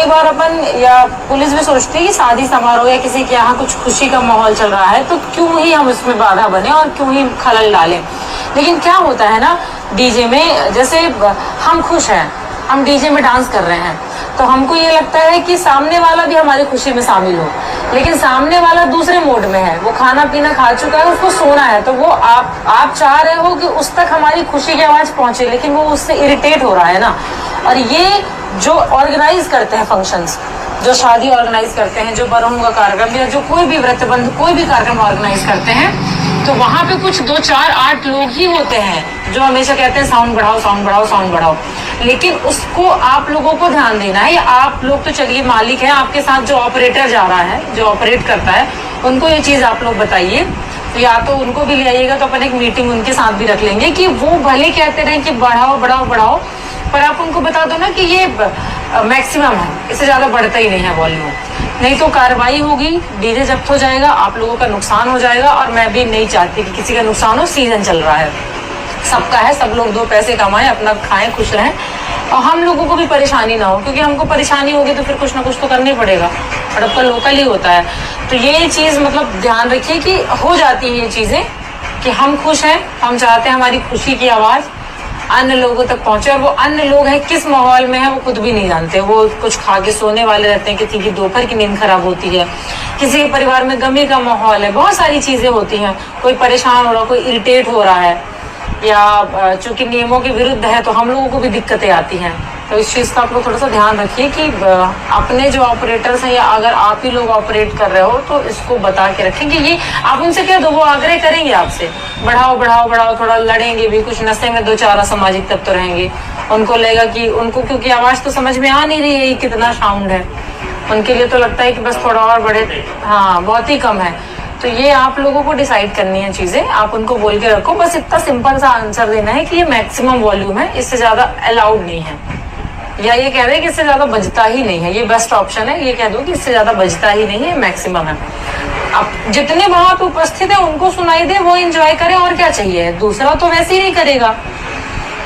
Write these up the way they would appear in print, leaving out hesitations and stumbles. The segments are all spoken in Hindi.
कई बार अपन या पुलिस भी सोचती है कि शादी समारोह या किसी के यहाँ कुछ खुशी का माहौल चल रहा है तो क्यों ही हम उसमें बाधा बने और क्यों ही खलल डालें। लेकिन क्या होता है ना, डीजे में जैसे हम खुश हैं, हम डीजे में डांस कर रहे हैं तो हमको ये लगता है कि सामने वाला भी हमारी खुशी में शामिल हो, लेकिन सामने वाला दूसरे मोड में है, वो खाना पीना खा चुका है, उसको सोना है, तो वो आप चाह रहे हो कि उस तक हमारी खुशी की आवाज पहुंचे, लेकिन वो उससे इरिटेट हो रहा है ना। और ये जो ऑर्गेनाइज करते हैं फंक्शंस, जो शादी ऑर्गेनाइज करते हैं, जो बरहूं का कार्यक्रम या जो कोई भी व्रतबंध कोई भी कार्यक्रम ऑर्गेनाइज करते हैं, तो वहां पे कुछ 2 4 8 लोग ही होते हैं जो हमेशा कहते हैं साउंड बढ़ाओ साउंड बढ़ाओ साउंड बढ़ाओ। लेकिन उसको आप लोगों को ध्यान देना है। आप लोग तो चलिए मालिक है, आपके साथ जो ऑपरेटर जा रहा है, जो ऑपरेट करता है, उनको ये चीज आप लोग बताइए। तो या तो उनको भी ले आइएगा तो अपन एक मीटिंग उनके साथ भी रख लेंगे कि वो भले कहते रहे कि बढ़ाओ बढ़ाओ बढ़ाओ, पर आप उनको बता दो ना कि ये मैक्सिमम है, इससे ज्यादा बढ़ता ही नहीं है वॉल्यूम, नहीं तो कार्रवाई होगी, डीजे जब्त हो जाएगा, आप लोगों का नुकसान हो जाएगा। और मैं भी नहीं चाहती कि किसी का नुकसान हो। सीजन चल रहा है, सबका है, सब लोग 2 पैसे कमाएं, अपना खाएं, खुश रहें, और हम लोगों को भी परेशानी ना हो, क्योंकि हमको परेशानी होगी तो फिर कुछ ना कुछ तो करना ही पड़ेगा, और अब का लोकल ही होता है। तो ये चीज मतलब ध्यान रखिए कि हो जाती है ये चीजें कि हम खुश हैं, हम चाहते हैं हमारी खुशी की आवाज अन्य लोगों तक पहुंचे, और वो अन्य लोग हैं किस माहौल में है वो खुद भी नहीं जानते। वो कुछ खा के सोने वाले रहते हैं, किसी की दोपहर की नींद खराब होती है, किसी के परिवार में गमी का माहौल है, बहुत सारी चीजें होती हैं, कोई परेशान हो रहा, कोई इरिटेट हो रहा है, या चूंकि नियमों के विरुद्ध है तो हम लोगों को भी दिक्कतें आती हैं। तो इस चीज का आप लोग थोड़ा सा ध्यान रखिए कि अपने जो ऑपरेटर्स हैं या अगर आप ही लोग ऑपरेट कर रहे हो तो इसको बता के रखें कि ये आप उनसे कह दो, वो आग्रह करेंगे आपसे बढ़ाओ बढ़ाओ बढ़ाओ, थोड़ा लड़ेंगे भी, कुछ नशे में 2 4 असामाजिक तत्व रहेंगे, उनको लगेगा कि उनको, क्योंकि आवाज तो समझ में आ नहीं रही है कितना साउंड है, उनके लिए तो लगता है कि बस थोड़ा और बढ़े, हाँ बहुत ही कम है। तो ये आप लोगों को डिसाइड करनी है चीजें, आप उनको बोल के रखो, बस इतना सिंपल सा आंसर देना है कि ये मैक्सिमम वॉल्यूम है, इससे ज्यादा अलाउड नहीं है, या ये कह रहे हैं कि इससे ज्यादा बजता ही नहीं है, ये बेस्ट ऑप्शन है, ये कह दो कि इससे ज्यादा बजता ही नहीं है, मैक्सिमम है। अब जितने वहां पे उपस्थित है उनको सुनाई दे, वो एंजॉय करें, और क्या चाहिए, दूसरा तो वैसे ही नहीं करेगा।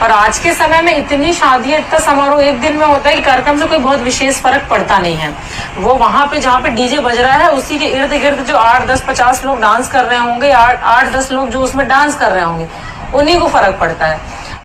और आज के समय में इतनी शादियां, इतना समारोह एक दिन में होता है कि कार्यक्रम से कोई बहुत विशेष फर्क पड़ता नहीं है। वो वहां पे जहाँ पे डीजे बज रहा है उसी के इर्द गिर्द जो 8 10 50 लोग डांस कर रहे होंगे, 8 10 लोग जो उसमें डांस कर रहे होंगे, उन्हीं को फर्क पड़ता है।